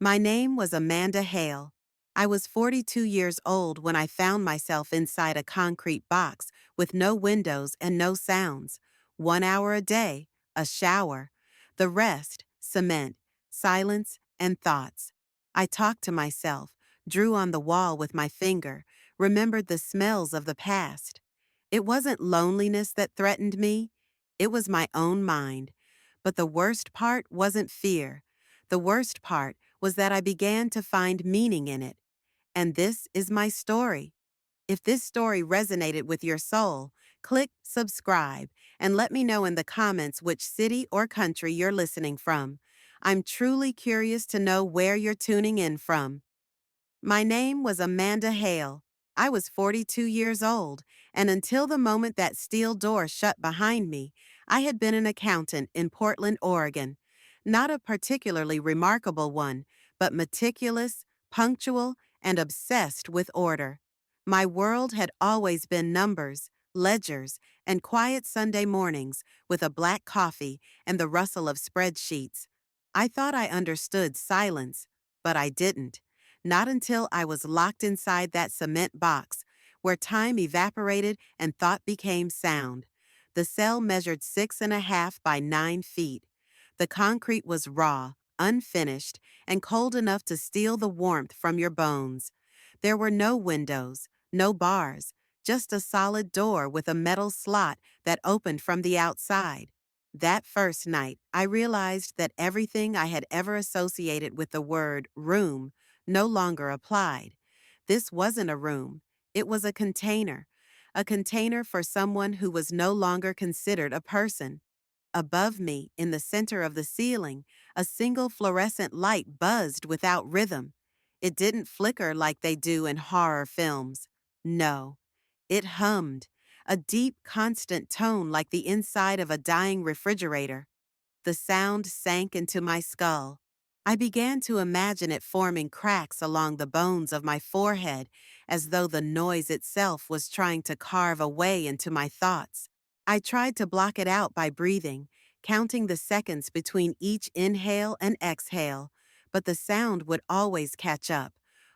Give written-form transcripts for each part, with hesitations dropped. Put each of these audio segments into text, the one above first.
My name was Amanda Hale. I was 42 years old when I found myself inside a concrete box with no windows and no sounds. 1 hour a day, a shower. The rest, cement, silence, and thoughts. I talked to myself, drew on the wall with my finger, remembered the smells of the past. It wasn't loneliness that threatened me, it was my own mind. But the worst part wasn't fear. The worst part was that I began to find meaning in it. And this is my story. If this story resonated with your soul, click subscribe and let me know in the comments which city or country you're listening from. I'm truly curious to know where you're tuning in from. My name was Amanda Hale. I was 42 years old, and until the moment that steel door shut behind me, I had been an accountant in Portland, Oregon. Not a particularly remarkable one, but meticulous, punctual, and obsessed with order. My world had always been numbers, ledgers, and quiet Sunday mornings with a black coffee and the rustle of spreadsheets. I thought I understood silence, but I didn't. Not until I was locked inside that cement box, where time evaporated and thought became sound. The cell measured 6.5 by 9 feet. The concrete was raw, unfinished, and cold enough to steal the warmth from your bones. There were no windows, no bars, just a solid door with a metal slot that opened from the outside. That first night, I realized that everything I had ever associated with the word room no longer applied. This wasn't a room, it was a container for someone who was no longer considered a person. Above me, in the center of the ceiling, a single fluorescent light buzzed without rhythm. It didn't flicker like they do in horror films. No, it hummed, a deep, constant tone like the inside of a dying refrigerator. The sound sank into my skull. I began to imagine it forming cracks along the bones of my forehead, as though the noise itself was trying to carve a way into my thoughts. I tried to block it out by breathing, counting the seconds between each inhale and exhale, but the sound would always catch up,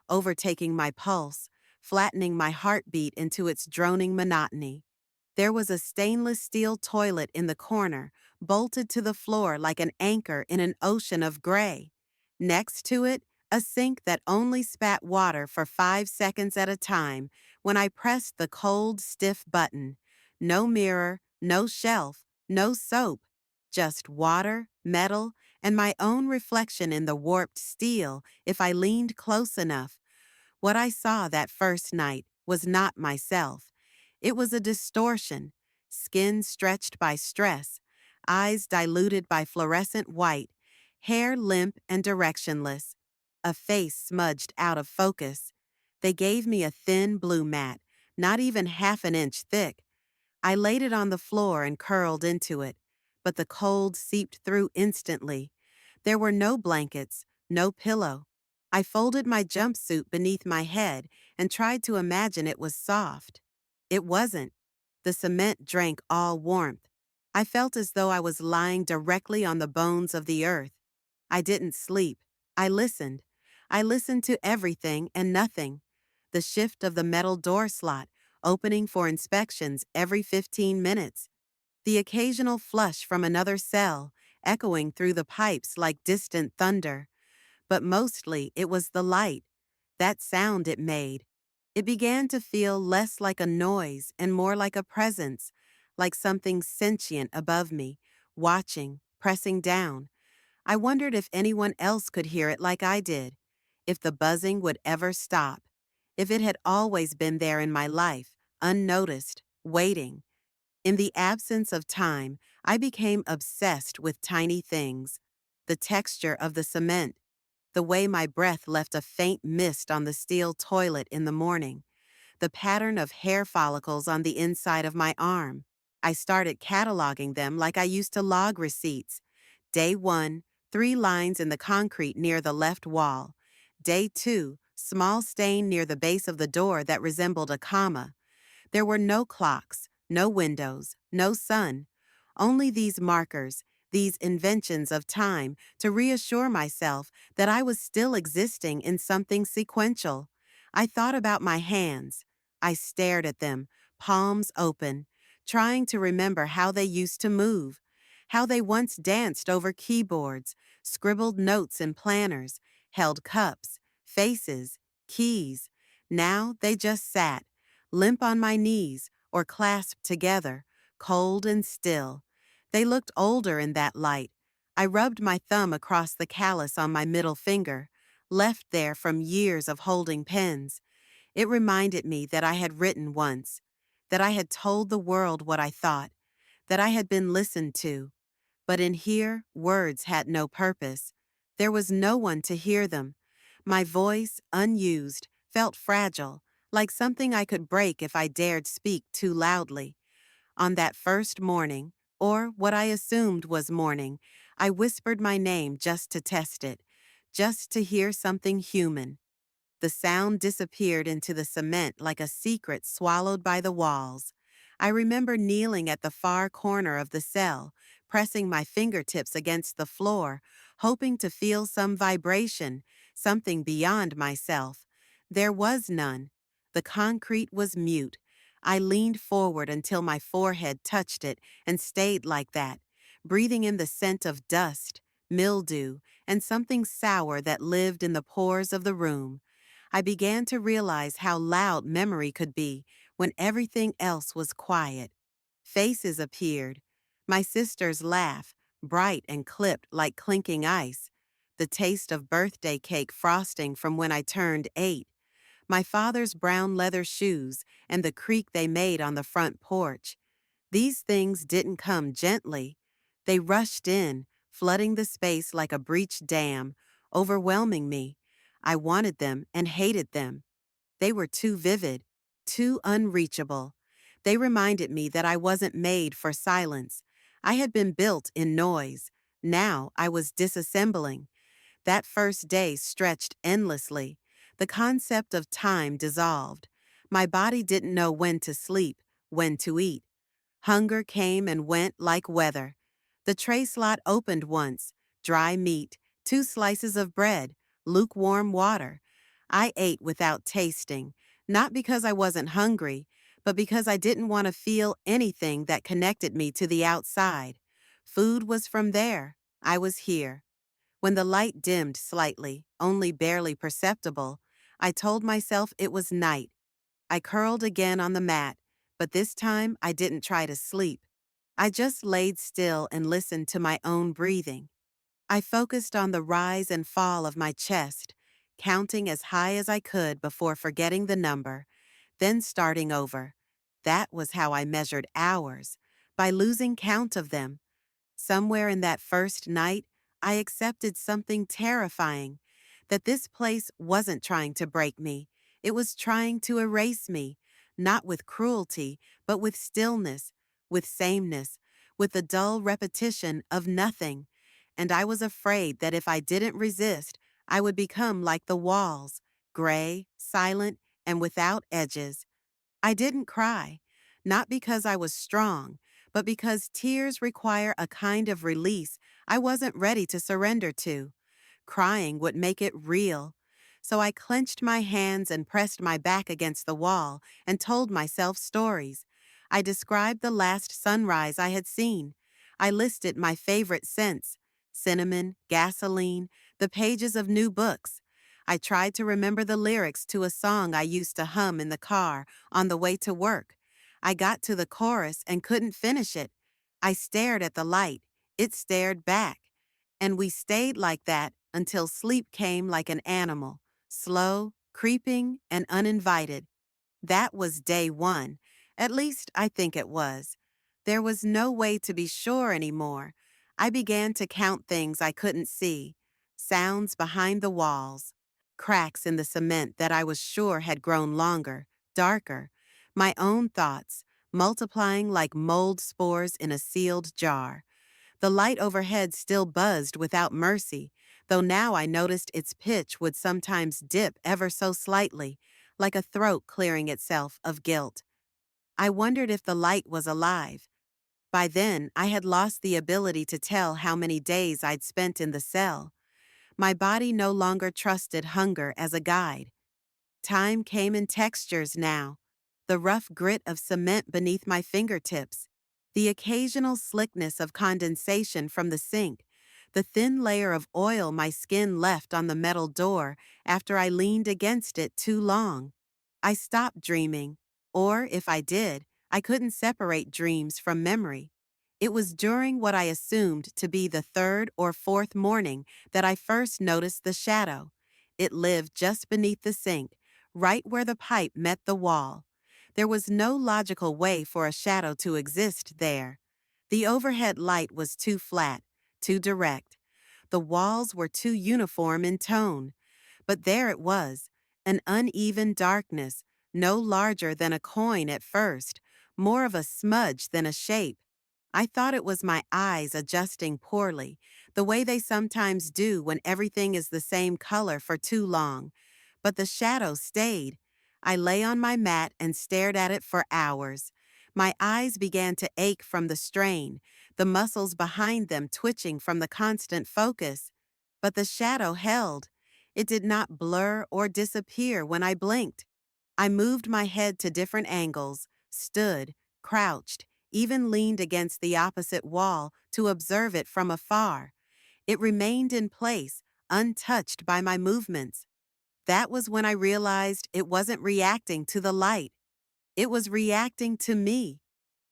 overtaking my pulse, flattening my heartbeat into its droning monotony. There was a stainless steel toilet in the corner, bolted to the floor like an anchor in an ocean of gray. Next to it, a sink that only spat water for 5 seconds at a time when I pressed the cold, stiff button. No mirror, no shelf, no soap, just water, metal, and my own reflection in the warped steel if I leaned close enough. What I saw that first night was not myself. It was a distortion, skin stretched by stress, eyes diluted by fluorescent white, hair limp and directionless, a face smudged out of focus. They gave me a thin blue mat, not even half an inch thick. I laid it on the floor and curled into it, but the cold seeped through instantly. There were no blankets, no pillow. I folded my jumpsuit beneath my head and tried to imagine it was soft. It wasn't. The cement drank all warmth. I felt as though I was lying directly on the bones of the earth. I didn't sleep. I listened. I listened to everything and nothing. The shift of the metal door slot, opening for inspections every 15 minutes. The occasional flush from another cell, echoing through the pipes like distant thunder. But mostly it was the light, that sound it made. It began to feel less like a noise and more like a presence, like something sentient above me, watching, pressing down. I wondered if anyone else could hear it like I did, if the buzzing would ever stop, if it had always been there in my life, unnoticed, waiting. In the absence of time, I became obsessed with tiny things. The texture of the cement, the way my breath left a faint mist on the steel toilet in the morning, the pattern of hair follicles on the inside of my arm. I started cataloging them like I used to log receipts. Day 1, 3 lines in the concrete near the left wall. Day 2, small stain near the base of the door that resembled a comma. There were no clocks, no windows, no sun. Only these markers, these inventions of time to reassure myself that I was still existing in something sequential. I thought about my hands. I stared at them, palms open, trying to remember how they used to move, how they once danced over keyboards, scribbled notes in planners, held cups, faces, keys. Now they just sat, limp on my knees or clasped together, cold and still. They looked older in that light. I rubbed my thumb across the callus on my middle finger, left there from years of holding pens. It reminded me that I had written once, that I had told the world what I thought, that I had been listened to. But in here, words had no purpose. There was no one to hear them. My voice, unused, felt fragile, like something I could break if I dared speak too loudly. On that first morning, or what I assumed was morning, I whispered my name just to test it, just to hear something human. The sound disappeared into the cement like a secret swallowed by the walls. I remember kneeling at the far corner of the cell, pressing my fingertips against the floor, hoping to feel some vibration, something beyond myself. There was none. The concrete was mute. I leaned forward until my forehead touched it and stayed like that, breathing in the scent of dust, mildew, and something sour that lived in the pores of the room. I began to realize how loud memory could be when everything else was quiet. Faces appeared. My sister's laugh, bright and clipped like clinking ice. The taste of birthday cake frosting from when I turned 8. My father's brown leather shoes and the creak they made on the front porch. These things didn't come gently. They rushed in, flooding the space like a breached dam, overwhelming me. I wanted them and hated them. They were too vivid, too unreachable. They reminded me that I wasn't made for silence. I had been built in noise. Now I was disassembling. That first day stretched endlessly. The concept of time dissolved. My body didn't know when to sleep, when to eat. Hunger came and went like weather. The tray slot opened once, dry meat, 2 slices of bread, lukewarm water. I ate without tasting, not because I wasn't hungry, but because I didn't want to feel anything that connected me to the outside. Food was from there. I was here. When the light dimmed slightly, only barely perceptible, I told myself it was night. I curled again on the mat, but this time I didn't try to sleep. I just laid still and listened to my own breathing. I focused on the rise and fall of my chest, counting as high as I could before forgetting the number, then starting over. That was how I measured hours, by losing count of them. Somewhere in that first night, I accepted something terrifying, that this place wasn't trying to break me. It was trying to erase me, not with cruelty, but with stillness, with sameness, with the dull repetition of nothing. And I was afraid that if I didn't resist, I would become like the walls, gray, silent, and without edges. I didn't cry, not because I was strong, but because tears require a kind of release I wasn't ready to surrender to. Crying would make it real. So I clenched my hands and pressed my back against the wall and told myself stories. I described the last sunrise I had seen. I listed my favorite scents: cinnamon, gasoline, the pages of new books. I tried to remember the lyrics to a song I used to hum in the car on the way to work. I got to the chorus and couldn't finish it. I stared at the light. It stared back. And we stayed like that until sleep came like an animal, slow, creeping, and uninvited. That was day 1. At least I think it was. There was no way to be sure anymore. I began to count things I couldn't see, sounds behind the walls, cracks in the cement that I was sure had grown longer, darker, my own thoughts, multiplying like mold spores in a sealed jar. The light overhead still buzzed without mercy, though now I noticed its pitch would sometimes dip ever so slightly, like a throat clearing itself of guilt. I wondered if the light was alive. By then, I had lost the ability to tell how many days I'd spent in the cell. My body no longer trusted hunger as a guide. Time came in textures now. The rough grit of cement beneath my fingertips, the occasional slickness of condensation from the sink, the thin layer of oil my skin left on the metal door after I leaned against it too long. I stopped dreaming, or if I did, I couldn't separate dreams from memory. It was during what I assumed to be the third or fourth morning that I first noticed the shadow. It lived just beneath the sink, right where the pipe met the wall. There was no logical way for a shadow to exist there. The overhead light was too flat, too direct. The walls were too uniform in tone. But there it was, an uneven darkness, no larger than a coin at first, more of a smudge than a shape. I thought it was my eyes adjusting poorly, the way they sometimes do when everything is the same color for too long. But the shadow stayed. I lay on my mat and stared at it for hours. My eyes began to ache from the strain, the muscles behind them twitching from the constant focus. But the shadow held. It did not blur or disappear when I blinked. I moved my head to different angles, stood, crouched, even leaned against the opposite wall to observe it from afar. It remained in place, untouched by my movements. That was when I realized it wasn't reacting to the light. It was reacting to me.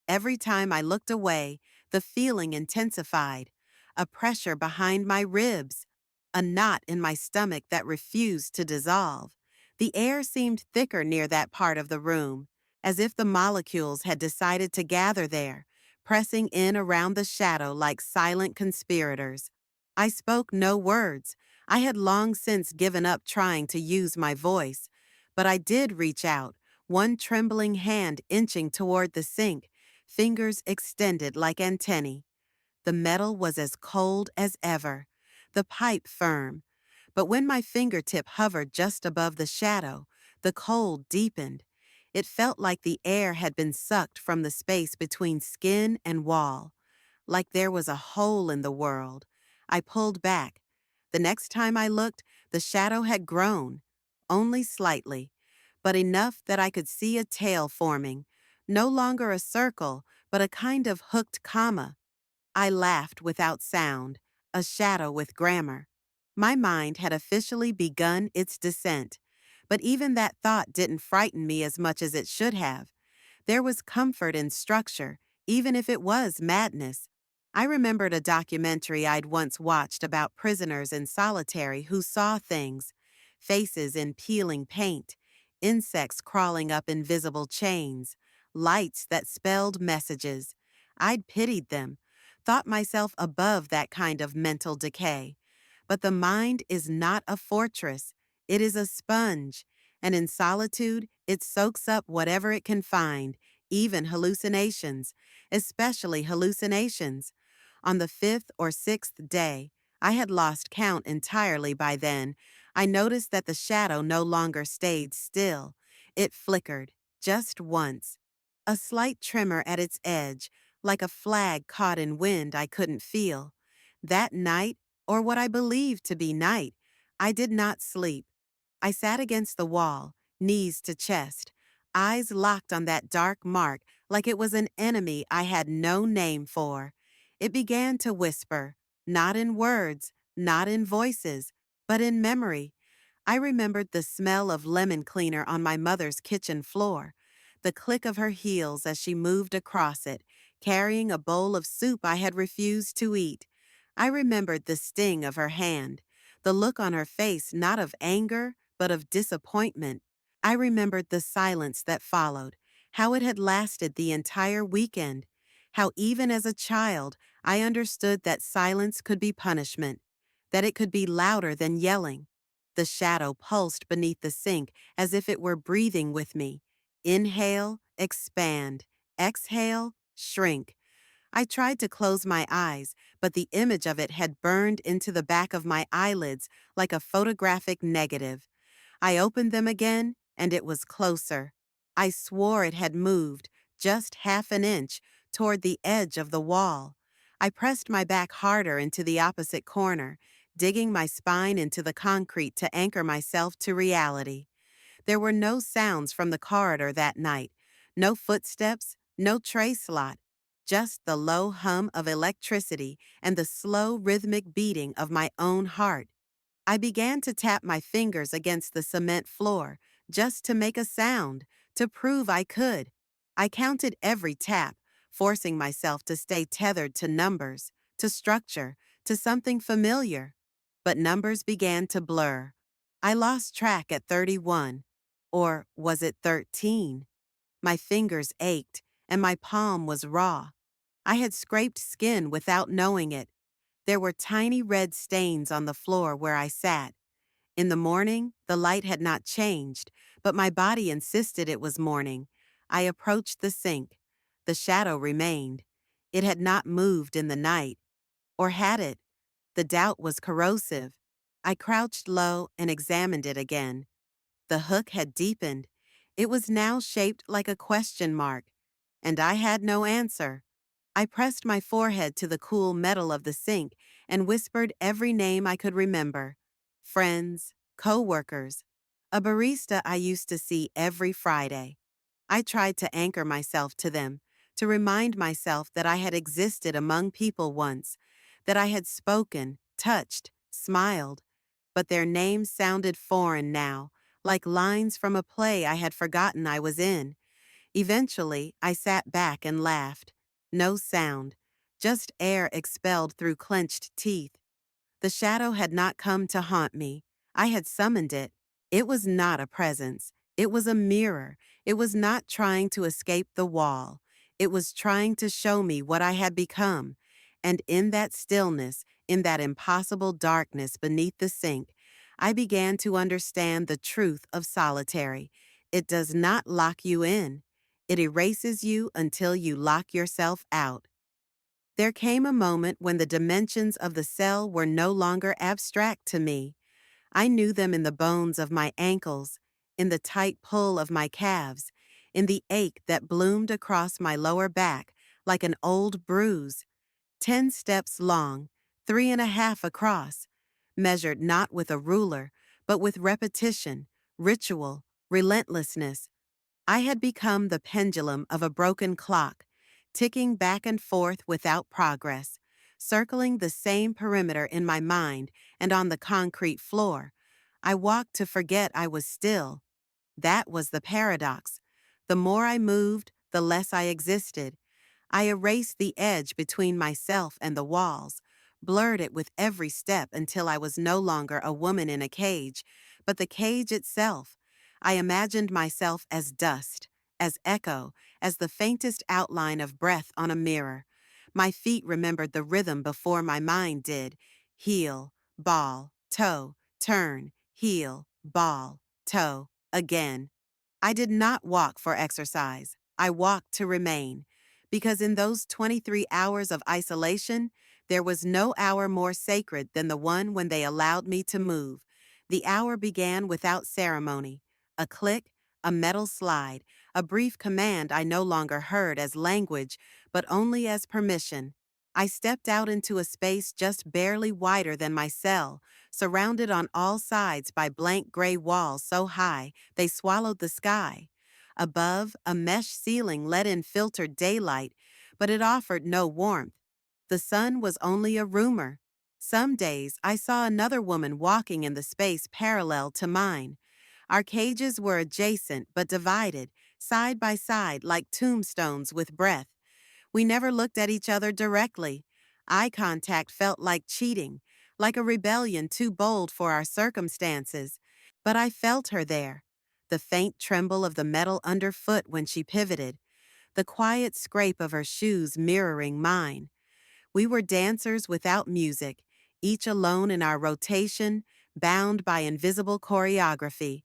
Every time I looked away, the feeling intensified. A pressure behind my ribs, a knot in my stomach that refused to dissolve. The air seemed thicker near that part of the room, as if the molecules had decided to gather there, pressing in around the shadow like silent conspirators. I spoke no words. I had long since given up trying to use my voice. But I did reach out, one trembling hand inching toward the sink, fingers extended like antennae. The metal was as cold as ever, the pipe firm. But when my fingertip hovered just above the shadow, the cold deepened. It felt like the air had been sucked from the space between skin and wall, like there was a hole in the world. I pulled back. The next time I looked, the shadow had grown, only slightly, but enough that I could see a tail forming, no longer a circle, but a kind of hooked comma. I laughed without sound, a shadow with grammar. My mind had officially begun its descent, but even that thought didn't frighten me as much as it should have. There was comfort in structure, even if it was madness. I remembered a documentary I'd once watched about prisoners in solitary who saw things, faces in peeling paint, insects crawling up invisible chains, lights that spelled messages. I'd pitied them, thought myself above that kind of mental decay. But the mind is not a fortress, it is a sponge, and in solitude, it soaks up whatever it can find, even hallucinations, especially hallucinations. On the fifth or sixth day, I had lost count entirely by then, I noticed that the shadow no longer stayed still. It flickered, just once. A slight tremor at its edge, like a flag caught in wind I couldn't feel. That night, or what I believed to be night, I did not sleep. I sat against the wall, knees to chest, eyes locked on that dark mark like it was an enemy I had no name for. It began to whisper, not in words, not in voices, but in memory. I remembered the smell of lemon cleaner on my mother's kitchen floor, the click of her heels as she moved across it, carrying a bowl of soup I had refused to eat. I remembered the sting of her hand, the look on her face not of anger, but of disappointment. I remembered the silence that followed, how it had lasted the entire weekend, how even as a child I understood that silence could be punishment, that it could be louder than yelling. The shadow pulsed beneath the sink as if it were breathing with me. Inhale, expand. Exhale, shrink. I tried to close my eyes, but the image of it had burned into the back of my eyelids like a photographic negative. I opened them again, and it was closer. I swore it had moved, just half an inch, toward the edge of the wall. I pressed my back harder into the opposite corner, digging my spine into the concrete to anchor myself to reality. There were no sounds from the corridor that night, no footsteps, no tray slot, just the low hum of electricity and the slow rhythmic beating of my own heart. I began to tap my fingers against the cement floor, just to make a sound, to prove I could. I counted every tap, forcing myself to stay tethered to numbers, to structure, to something familiar. But numbers began to blur. I lost track at 31. Or was it 13? My fingers ached, and my palm was raw. I had scraped skin without knowing it. There were tiny red stains on the floor where I sat. In the morning, the light had not changed, but my body insisted it was morning. I approached the sink. The shadow remained. It had not moved in the night. Or had it? The doubt was corrosive. I crouched low and examined it again. The hook had deepened. It was now shaped like a question mark, and I had no answer. I pressed my forehead to the cool metal of the sink and whispered every name I could remember. Friends, co-workers, a barista I used to see every Friday. I tried to anchor myself to them, to remind myself that I had existed among people once, that I had spoken, touched, smiled, but their names sounded foreign now, like lines from a play I had forgotten I was in. Eventually, I sat back and laughed. No sound, just air expelled through clenched teeth. The shadow had not come to haunt me. I had summoned it. It was not a presence. It was a mirror. It was not trying to escape the wall. It was trying to show me what I had become. And in that stillness, in that impossible darkness beneath the sink, I began to understand the truth of solitary. It does not lock you in. It erases you until you lock yourself out. There came a moment when the dimensions of the cell were no longer abstract to me. I knew them in the bones of my ankles, in the tight pull of my calves, in the ache that bloomed across my lower back like an old bruise. 10 steps long, 3.5 across, measured not with a ruler, but with repetition, ritual, relentlessness. I had become the pendulum of a broken clock, ticking back and forth without progress, circling the same perimeter in my mind and on the concrete floor. I walked to forget I was still. That was the paradox. The more I moved, the less I existed. I erased the edge between myself and the walls, blurred it with every step until I was no longer a woman in a cage, but the cage itself. I imagined myself as dust, as echo, as the faintest outline of breath on a mirror. My feet remembered the rhythm before my mind did. Heel, ball, toe, turn, heel, ball, toe, again. I did not walk for exercise. I walked to remain. Because in those 23 hours of isolation, there was no hour more sacred than the one when they allowed me to move. The hour began without ceremony. A click, a metal slide, a brief command I no longer heard as language, but only as permission. I stepped out into a space just barely wider than my cell, surrounded on all sides by blank gray walls so high they swallowed the sky. Above, a mesh ceiling let in filtered daylight, but it offered no warmth. The sun was only a rumor. Some days I saw another woman walking in the space parallel to mine. Our cages were adjacent but divided, side by side like tombstones with breath. We never looked at each other directly. Eye contact felt like cheating, like a rebellion too bold for our circumstances. But I felt her there. The faint tremble of the metal underfoot when she pivoted, the quiet scrape of her shoes mirroring mine. We were dancers without music, each alone in our rotation, bound by invisible choreography.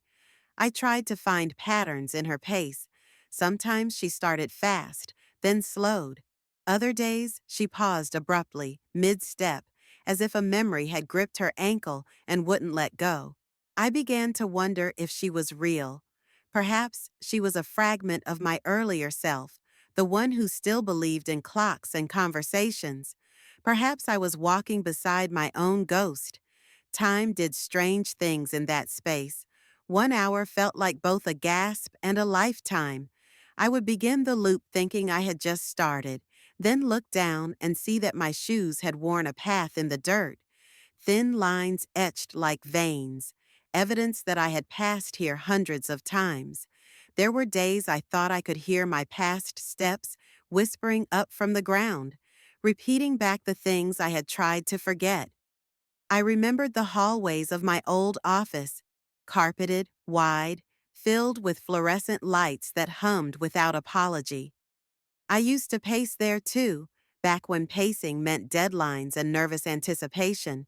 I tried to find patterns in her pace. Sometimes she started fast, then slowed. Other days, she paused abruptly, mid-step, as if a memory had gripped her ankle and wouldn't let go. I began to wonder if she was real. Perhaps she was a fragment of my earlier self, the one who still believed in clocks and conversations. Perhaps I was walking beside my own ghost. Time did strange things in that space. 1 hour felt like both a gasp and a lifetime. I would begin the loop thinking I had just started, then look down and see that my shoes had worn a path in the dirt. Thin lines etched like veins, evidence that I had passed here hundreds of times. There were days I thought I could hear my past steps whispering up from the ground, repeating back the things I had tried to forget. I remembered the hallways of my old office, carpeted, wide, filled with fluorescent lights that hummed without apology. I used to pace there too, back when pacing meant deadlines and nervous anticipation.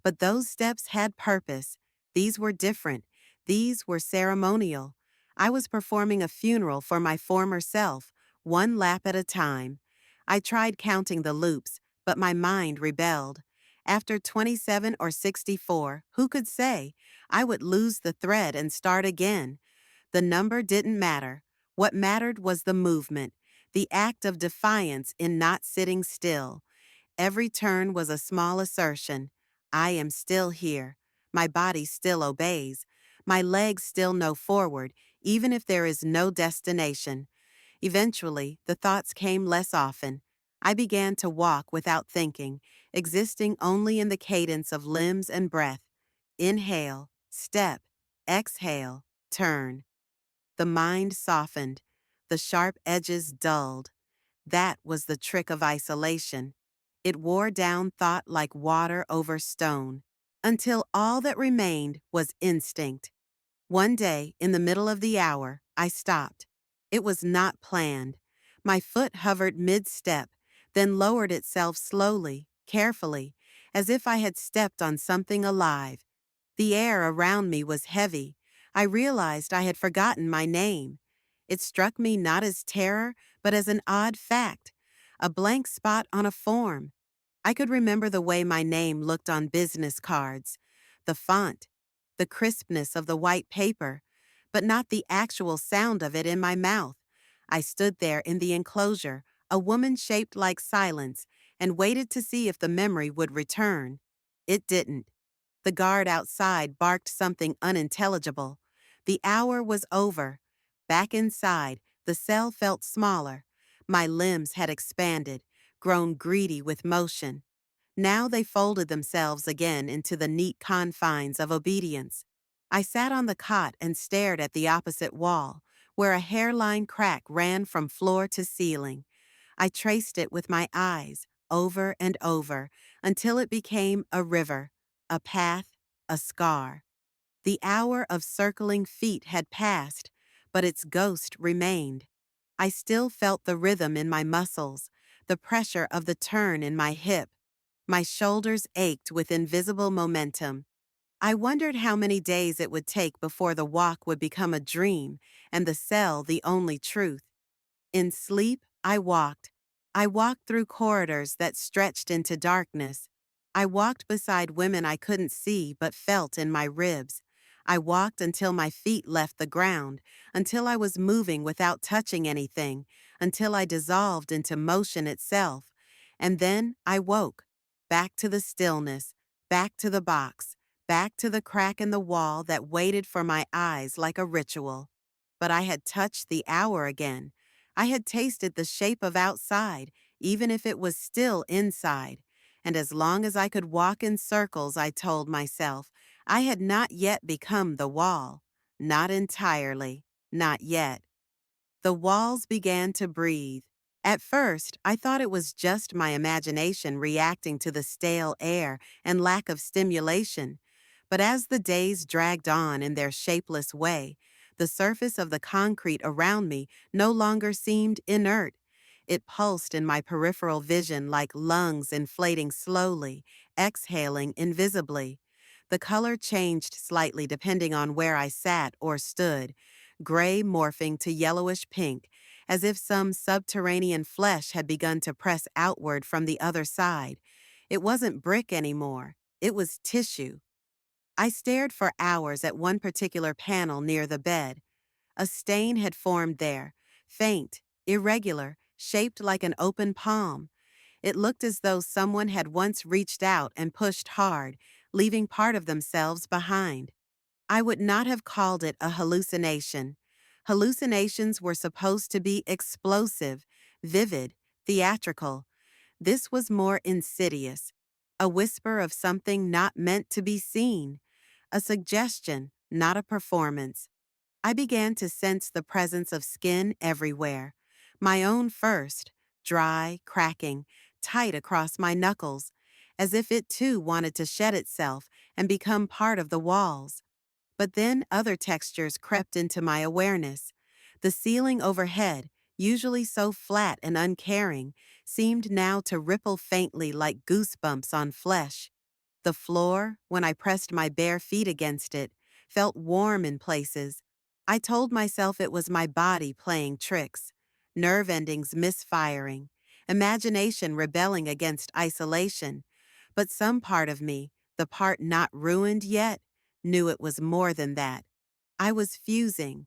But those steps had purpose. These were different. These were ceremonial. I was performing a funeral for my former self, one lap at a time. I tried counting the loops, but my mind rebelled. After 27 or 64, who could say? I would lose the thread and start again. The number didn't matter. What mattered was the movement, the act of defiance in not sitting still. Every turn was a small assertion. I am still here. My body still obeys. My legs still know forward, even if there is no destination. Eventually, the thoughts came less often. I began to walk without thinking, existing only in the cadence of limbs and breath. Inhale, step, exhale, turn. The mind softened. The sharp edges dulled. That was the trick of isolation. It wore down thought like water over stone, until all that remained was instinct. One day, in the middle of the hour, I stopped. It was not planned. My foot hovered mid-step, then lowered itself slowly, carefully, as if I had stepped on something alive. The air around me was heavy. I realized I had forgotten my name. It struck me not as terror, but as an odd fact, a blank spot on a form. I could remember the way my name looked on business cards, the font, the crispness of the white paper, but not the actual sound of it in my mouth. I stood there in the enclosure, a woman shaped like silence, and waited to see if the memory would return. It didn't. The guard outside barked something unintelligible. The hour was over. Back inside, the cell felt smaller. My limbs had expanded, grown greedy with motion. Now they folded themselves again into the neat confines of obedience. I sat on the cot and stared at the opposite wall, where a hairline crack ran from floor to ceiling. I traced it with my eyes, over and over, until it became a river, a path, a scar. The hour of circling feet had passed, but its ghost remained. I still felt the rhythm in my muscles, the pressure of the turn in my hip. My shoulders ached with invisible momentum. I wondered how many days it would take before the walk would become a dream and the cell the only truth. In sleep, I walked. I walked through corridors that stretched into darkness. I walked beside women I couldn't see but felt in my ribs. I walked until my feet left the ground, until I was moving without touching anything, until I dissolved into motion itself. And then I woke, back to the stillness, back to the box, back to the crack in the wall that waited for my eyes like a ritual. But I had touched the hour again. I had tasted the shape of outside, even if it was still inside. And as long as I could walk in circles, I told myself, I had not yet become the wall. Not entirely. Not yet. The walls began to breathe. At first, I thought it was just my imagination reacting to the stale air and lack of stimulation. But as the days dragged on in their shapeless way, the surface of the concrete around me no longer seemed inert. It pulsed in my peripheral vision like lungs inflating slowly, exhaling invisibly. The color changed slightly depending on where I sat or stood, gray morphing to yellowish pink, as if some subterranean flesh had begun to press outward from the other side. It wasn't brick anymore. It was tissue. I stared for hours at one particular panel near the bed. A stain had formed there, faint, irregular, shaped like an open palm. It looked as though someone had once reached out and pushed hard, leaving part of themselves behind. I would not have called it a hallucination. Hallucinations were supposed to be explosive, vivid, theatrical. This was more insidious, a whisper of something not meant to be seen, a suggestion, not a performance. I began to sense the presence of skin everywhere. My own first, dry, cracking, tight across my knuckles, as if it too wanted to shed itself and become part of the walls. But then other textures crept into my awareness. The ceiling overhead, usually so flat and uncaring, seemed now to ripple faintly like goosebumps on flesh. The floor, when I pressed my bare feet against it, felt warm in places. I told myself it was my body playing tricks, nerve endings misfiring, imagination rebelling against isolation. But some part of me, the part not ruined yet, knew it was more than that. I was fusing.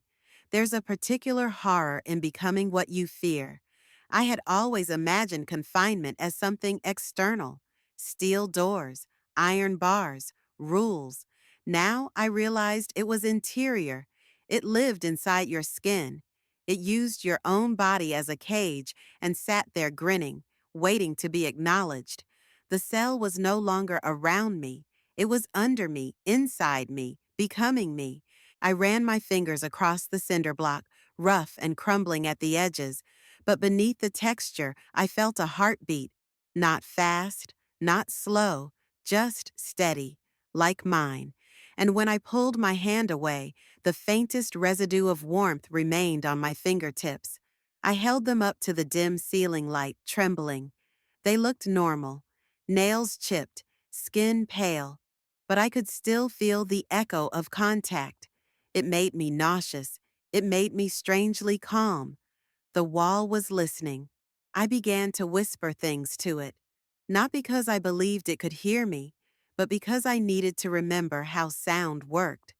There's a particular horror in becoming what you fear. I had always imagined confinement as something external: steel doors, iron bars, rules. Now I realized it was interior. It lived inside your skin. It used your own body as a cage and sat there grinning, waiting to be acknowledged. The cell was no longer around me. It was under me, inside me, becoming me. I ran my fingers across the cinder block, rough and crumbling at the edges, but beneath the texture I felt a heartbeat, not fast, not slow, just steady, like mine. And when I pulled my hand away, the faintest residue of warmth remained on my fingertips. I held them up to the dim ceiling light, trembling. They looked normal, nails chipped, skin pale, but I could still feel the echo of contact. It made me nauseous. It made me strangely calm. The wall was listening. I began to whisper things to it, not because I believed it could hear me, but because I needed to remember how sound worked.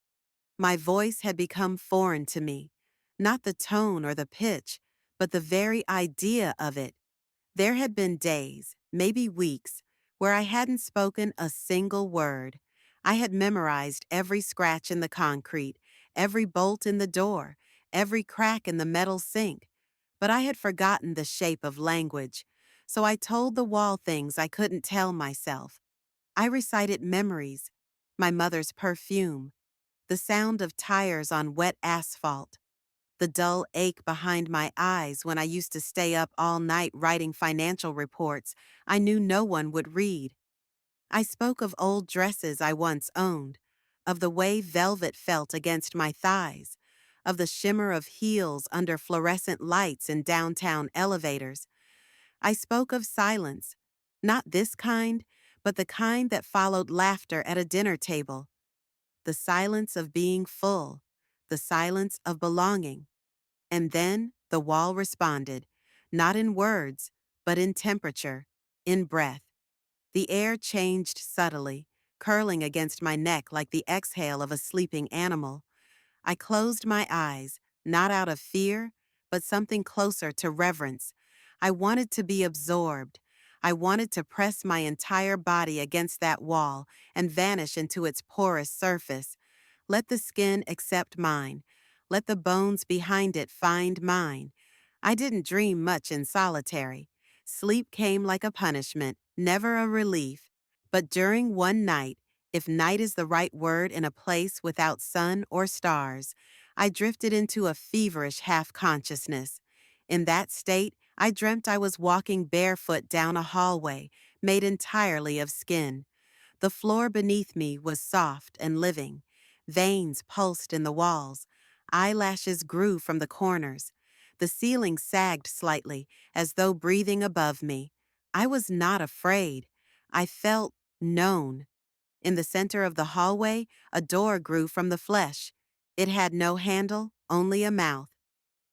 My voice had become foreign to me, not the tone or the pitch, but the very idea of it. There had been days, maybe weeks, where I hadn't spoken a single word. I had memorized every scratch in the concrete, every bolt in the door, every crack in the metal sink. But I had forgotten the shape of language, so I told the wall things I couldn't tell myself. I recited memories: my mother's perfume, the sound of tires on wet asphalt, the dull ache behind my eyes when I used to stay up all night writing financial reports I knew no one would read. I spoke of old dresses I once owned, of the way velvet felt against my thighs, of the shimmer of heels under fluorescent lights in downtown elevators. I spoke of silence, not this kind, but the kind that followed laughter at a dinner table, the silence of being full, the silence of belonging. And then the wall responded, not in words, but in temperature, in breath. The air changed subtly, curling against my neck like the exhale of a sleeping animal. I closed my eyes, not out of fear, but something closer to reverence. I wanted to be absorbed. I wanted to press my entire body against that wall and vanish into its porous surface. Let the skin accept mine. Let the bones behind it find mine. I didn't dream much in solitary. Sleep came like a punishment, never a relief. But during one night, if night is the right word in a place without sun or stars, I drifted into a feverish half-consciousness. In that state, I dreamt I was walking barefoot down a hallway made entirely of skin. The floor beneath me was soft and living. Veins pulsed in the walls. Eyelashes grew from the corners. The ceiling sagged slightly, as though breathing above me. I was not afraid. I felt known. In the center of the hallway, a door grew from the flesh. It had no handle, only a mouth.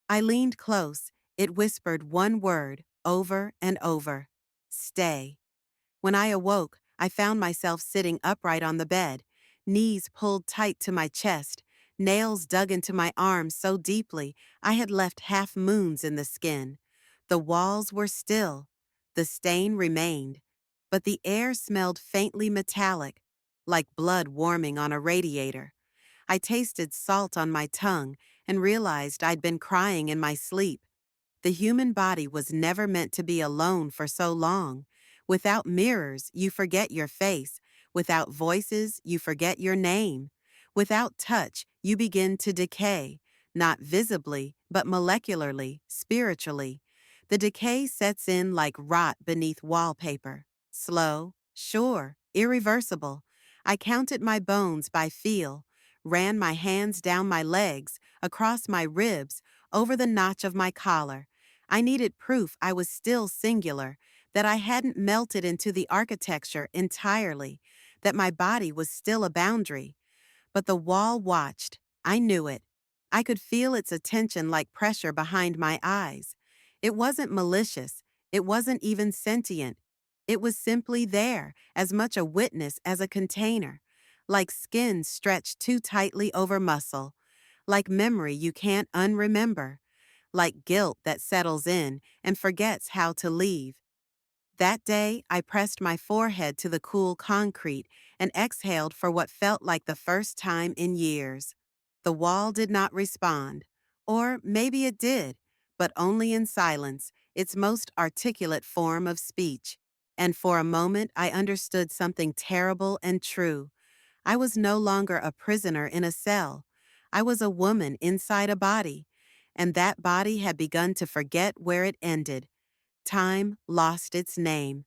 I leaned close. It whispered one word, over and over: stay. When I awoke, I found myself sitting upright on the bed, knees pulled tight to my chest, nails dug into my arms so deeply I had left half moons in the skin. The walls were still, the stain remained, but the air smelled faintly metallic, like blood warming on a radiator. I tasted salt on my tongue and realized I'd been crying in my sleep. The human body was never meant to be alone for so long. Without mirrors, you forget your face. Without voices, you forget your name. Without touch, you begin to decay, not visibly, but molecularly, spiritually. The decay sets in like rot beneath wallpaper. Slow, sure, irreversible. I counted my bones by feel, ran my hands down my legs, across my ribs, over the notch of my collar. I needed proof I was still singular, that I hadn't melted into the architecture entirely, that my body was still a boundary. But the wall watched. I knew it. I could feel its attention like pressure behind my eyes. It wasn't malicious. It wasn't even sentient. It was simply there, as much a witness as a container, like skin stretched too tightly over muscle, like memory you can't unremember, like guilt that settles in and forgets how to leave. That day, I pressed my forehead to the cool concrete and exhaled for what felt like the first time in years. The wall did not respond. Or maybe it did, but only in silence, its most articulate form of speech. And for a moment, I understood something terrible and true. I was no longer a prisoner in a cell. I was a woman inside a body, and that body had begun to forget where it ended. Time lost its name.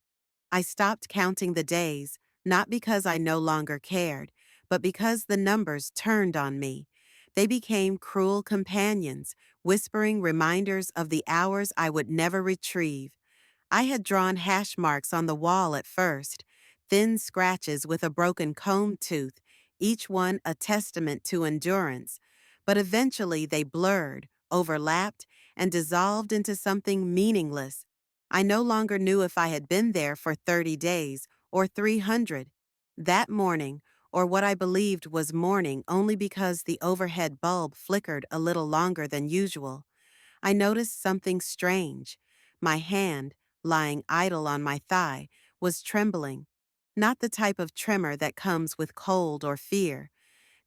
I stopped counting the days, not because I no longer cared, but because the numbers turned on me. They became cruel companions, whispering reminders of the hours I would never retrieve. I had drawn hash marks on the wall at first, thin scratches with a broken comb tooth, each one a testament to endurance. But eventually they blurred, overlapped, and dissolved into something meaningless. I no longer knew if I had been there for 30 days or 300. That morning, or what I believed was morning only because the overhead bulb flickered a little longer than usual, I noticed something strange. My hand, lying idle on my thigh, was trembling. Not the type of tremor that comes with cold or fear.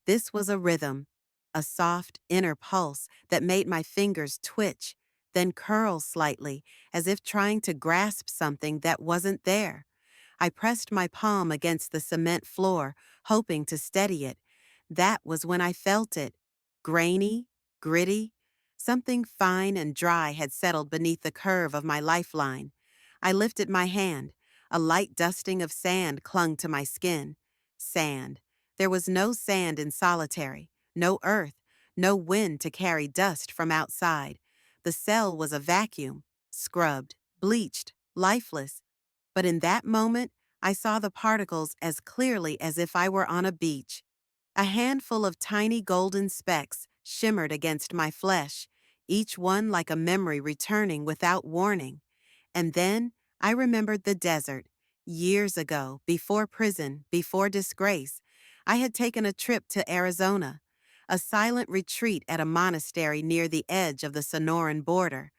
This was a rhythm, a soft inner pulse that made my fingers twitch, then curl slightly, as if trying to grasp something that wasn't there. I pressed my palm against the cement floor, hoping to steady it. That was when I felt it. Grainy, gritty. Something fine and dry had settled beneath the curve of my lifeline. I lifted my hand. A light dusting of sand clung to my skin. Sand. There was no sand in solitary, no earth, no wind to carry dust from outside. The cell was a vacuum, scrubbed, bleached, lifeless. But in that moment, I saw the particles as clearly as if I were on a beach. A handful of tiny golden specks shimmered against my flesh, each one like a memory returning without warning. And then I remembered the desert. Years ago, before prison, before disgrace, I had taken a trip to Arizona, a silent retreat at a monastery near the edge of the Sonoran border.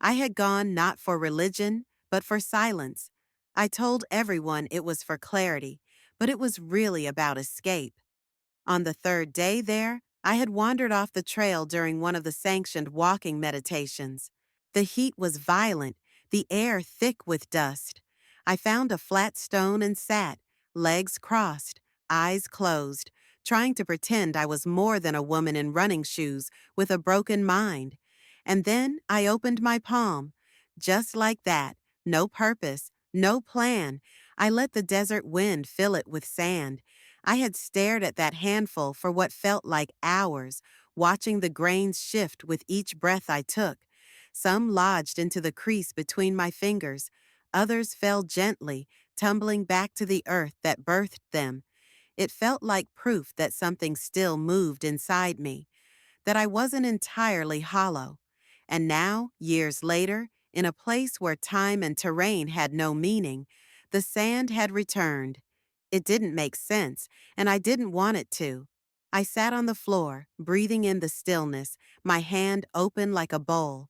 I had gone not for religion, but for silence. I told everyone it was for clarity, but it was really about escape. On the third day there, I had wandered off the trail during one of the sanctioned walking meditations. The heat was violent, the air thick with dust. I found a flat stone and sat, legs crossed, eyes closed, trying to pretend I was more than a woman in running shoes with a broken mind. And then I opened my palm. Just like that, no purpose, no plan. I let the desert wind fill it with sand. I had stared at that handful for what felt like hours, watching the grains shift with each breath I took. Some lodged into the crease between my fingers. Others fell gently, tumbling back to the earth that birthed them. It felt like proof that something still moved inside me, that I wasn't entirely hollow. And now, years later, in a place where time and terrain had no meaning, the sand had returned. It didn't make sense, and I didn't want it to. I sat on the floor, breathing in the stillness, my hand open like a bowl.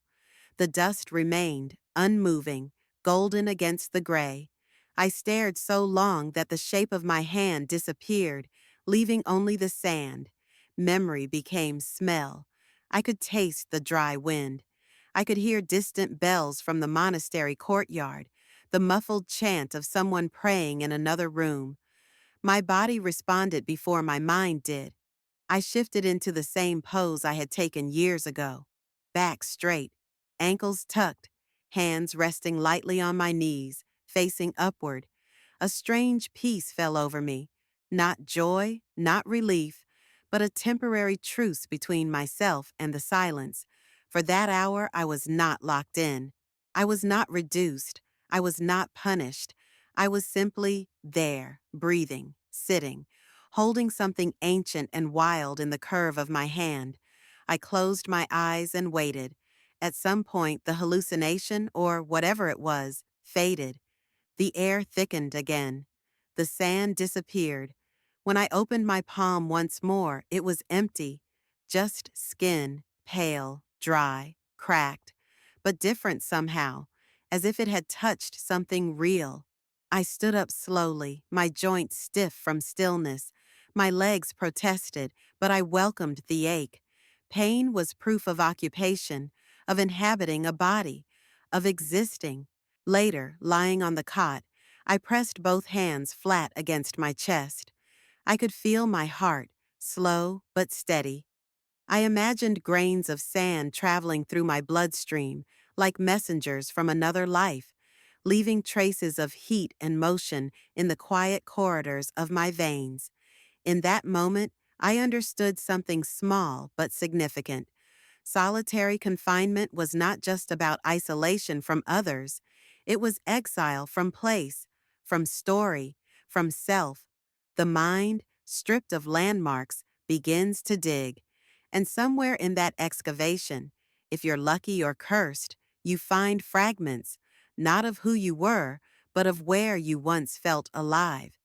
The dust remained, unmoving, golden against the gray. I stared so long that the shape of my hand disappeared, leaving only the sand. Memory became smell. I could taste the dry wind. I could hear distant bells from the monastery courtyard, the muffled chant of someone praying in another room. My body responded before my mind did. I shifted into the same pose I had taken years ago. Back straight, ankles tucked, hands resting lightly on my knees, facing upward. A strange peace fell over me. Not joy, not relief, but a temporary truce between myself and the silence. For that hour, I was not locked in. I was not reduced. I was not punished. I was simply there, breathing, sitting, holding something ancient and wild in the curve of my hand. I closed my eyes and waited. At some point, the hallucination, or whatever it was, faded. The air thickened again. The sand disappeared. When I opened my palm once more, it was empty. Just skin, pale, dry, cracked, but different somehow, as if it had touched something real. I stood up slowly, my joints stiff from stillness. My legs protested, but I welcomed the ache. Pain was proof of occupation, of inhabiting a body, of existing. Later, lying on the cot, I pressed both hands flat against my chest. I could feel my heart, slow but steady. I imagined grains of sand traveling through my bloodstream, like messengers from another life, leaving traces of heat and motion in the quiet corridors of my veins. In that moment, I understood something small but significant. Solitary confinement was not just about isolation from others. It was exile from place, from story, from self. The mind, stripped of landmarks, begins to dig. And somewhere in that excavation, if you're lucky or cursed, you find fragments, not of who you were, but of where you once felt alive.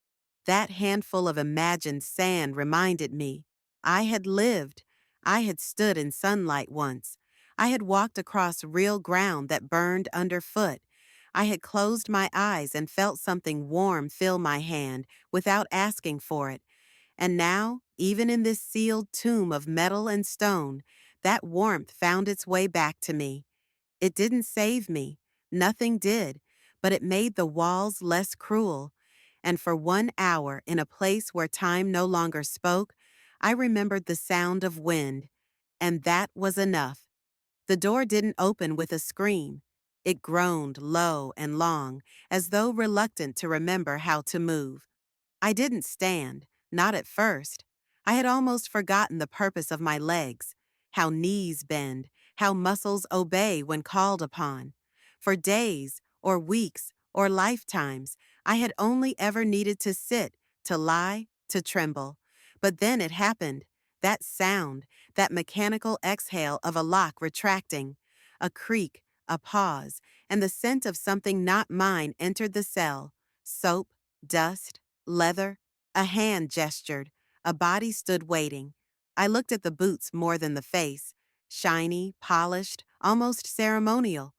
That handful of imagined sand reminded me I had lived. I had stood in sunlight once. I had walked across real ground that burned underfoot. I had closed my eyes and felt something warm fill my hand without asking for it. And now, even in this sealed tomb of metal and stone, that warmth found its way back to me. It didn't save me. Nothing did, but it made the walls less cruel. And for 1 hour, in a place where time no longer spoke, I remembered the sound of wind. And that was enough. The door didn't open with a scream. It groaned low and long, as though reluctant to remember how to move. I didn't stand, not at first. I had almost forgotten the purpose of my legs, how knees bend, how muscles obey when called upon. For days, or weeks, or lifetimes, I had only ever needed to sit, to lie, to tremble. But then it happened. That sound, that mechanical exhale of a lock retracting, a creak, a pause, and the scent of something not mine entered the cell. Soap, dust, leather. A hand gestured. A body stood waiting. I looked at the boots more than the face. Shiny, polished, almost ceremonial.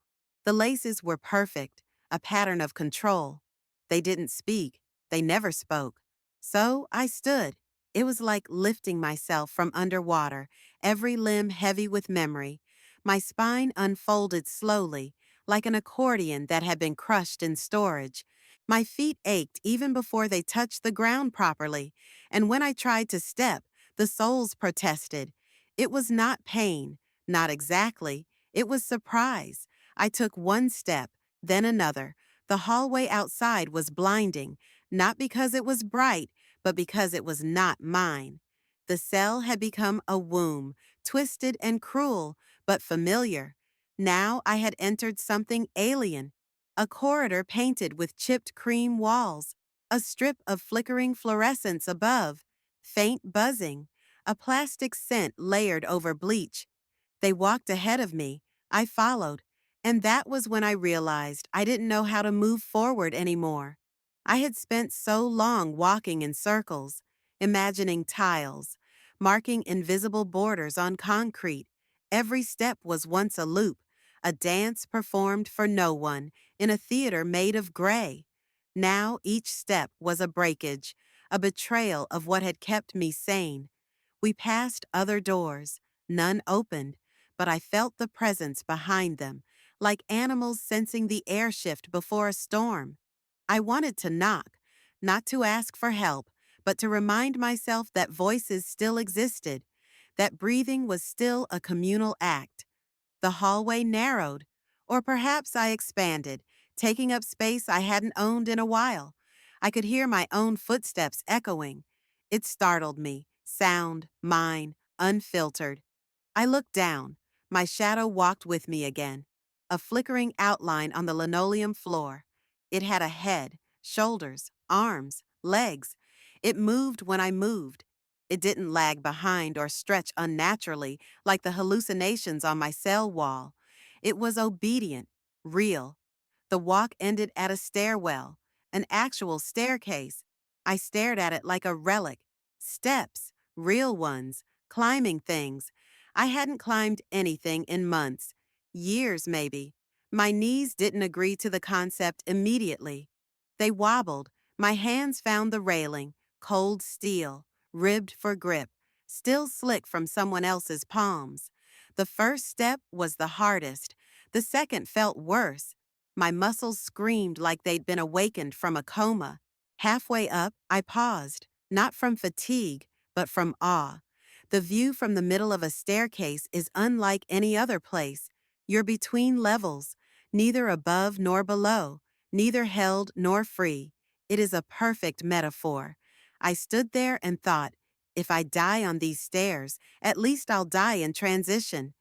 The laces were perfect, a pattern of control. They didn't speak. They never spoke. So I stood. It was like lifting myself from underwater, every limb heavy with memory. My spine unfolded slowly, like an accordion that had been crushed in storage. My feet ached even before they touched the ground properly, and when I tried to step, the soles protested. It was not pain, not exactly. It was surprise. I took one step, then another. The hallway outside was blinding, not because it was bright, but because it was not mine. The cell had become a womb, twisted and cruel, but familiar. Now I had entered something alien. A corridor painted with chipped cream walls, a strip of flickering fluorescence above, faint buzzing, a plastic scent layered over bleach. They walked ahead of me. I followed. And that was when I realized I didn't know how to move forward anymore. I had spent so long walking in circles, imagining tiles, marking invisible borders on concrete. Every step was once a loop, a dance performed for no one in a theater made of gray. Now each step was a breakage, a betrayal of what had kept me sane. We passed other doors. None opened, but I felt the presence behind them, like animals sensing the air shift before a storm. I wanted to knock, not to ask for help, but to remind myself that voices still existed, that breathing was still a communal act. The hallway narrowed, or perhaps I expanded, taking up space I hadn't owned in a while. I could hear my own footsteps echoing. It startled me, sound, mine, unfiltered. I looked down. My shadow walked with me again, a flickering outline on the linoleum floor. It had a head, shoulders, arms, legs. It moved when I moved. It didn't lag behind or stretch unnaturally like the hallucinations on my cell wall. It was obedient, real. The walk ended at a stairwell, an actual staircase. I stared at it like a relic. Steps, real ones, climbing things. I hadn't climbed anything in months, years maybe. My knees didn't agree to the concept immediately. They wobbled. My hands found the railing, cold steel, ribbed for grip, still slick from someone else's palms. The first step was the hardest. The second felt worse. My muscles screamed like they'd been awakened from a coma. Halfway up, I paused, not from fatigue, but from awe. The view from the middle of a staircase is unlike any other place. You're between levels, neither above nor below, neither held nor free. It is a perfect metaphor. I stood there and thought, if I die on these stairs, at least I'll die in transition.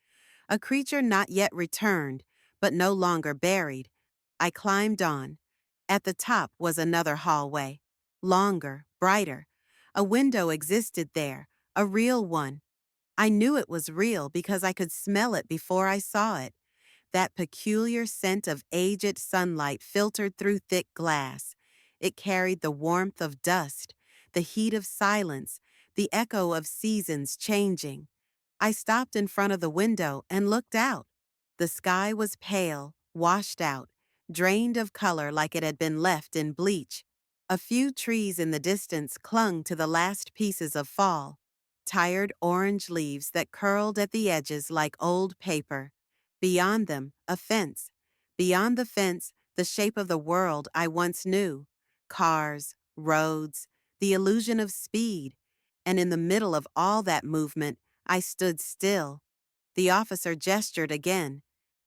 A creature not yet returned, but no longer buried. I climbed on. At the top was another hallway. Longer, brighter. A window existed there, a real one. I knew it was real because I could smell it before I saw it. That peculiar scent of aged sunlight filtered through thick glass. It carried the warmth of dust, the heat of silence, the echo of seasons changing. I stopped in front of the window and looked out. The sky was pale, washed out, drained of color like it had been left in bleach. A few trees in the distance clung to the last pieces of fall, tired orange leaves that curled at the edges like old paper. Beyond them, a fence. Beyond the fence, the shape of the world I once knew. Cars, roads, the illusion of speed. And in the middle of all that movement, I stood still. The officer gestured again.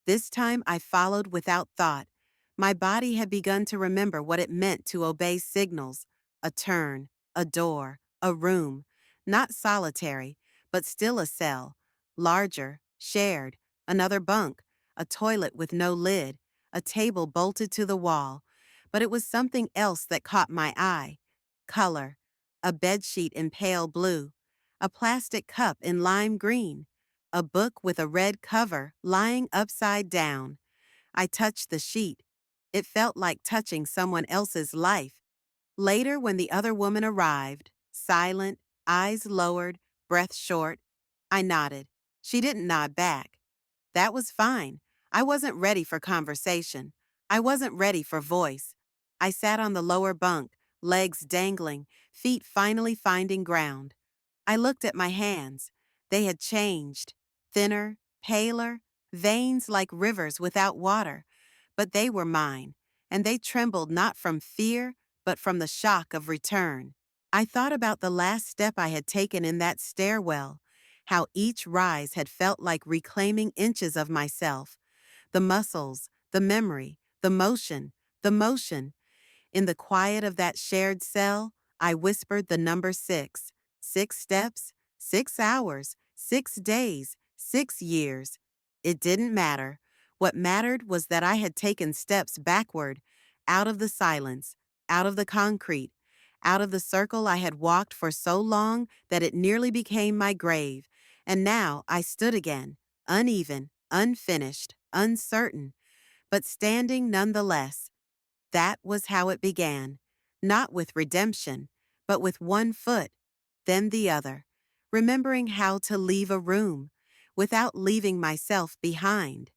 This time I followed without thought. My body had begun to remember what it meant to obey signals. A turn, a door, a room. Not solitary, but still a cell. Larger, shared, another bunk, a toilet with no lid, a table bolted to the wall. But it was something else that caught my eye. Color. A bedsheet in pale blue. A plastic cup in lime green. A book with a red cover lying upside down. I touched the sheet. It felt like touching someone else's life. Later, when the other woman arrived, silent, eyes lowered, breath short, I nodded. She didn't nod back. That was fine. I wasn't ready for conversation. I wasn't ready for voice. I sat on the lower bunk, legs dangling, feet finally finding ground. I looked at my hands. They had changed. Thinner, paler, veins like rivers without water. But they were mine, and they trembled not from fear, but from the shock of return. I thought about the last step I had taken in that stairwell, how each rise had felt like reclaiming inches of myself. The muscles, the memory, the motion, the motion. In the quiet of that shared cell, I whispered the number 6. 6 steps, 6 hours, 6 days, 6 years. It didn't matter. What mattered was that I had taken steps backward, out of the silence, out of the concrete, out of the circle I had walked for so long that it nearly became my grave. And now I stood again, uneven, unfinished, uncertain, but standing nonetheless. That was how it began, not with redemption, but with one foot, then the other, remembering how to leave a room without leaving myself behind.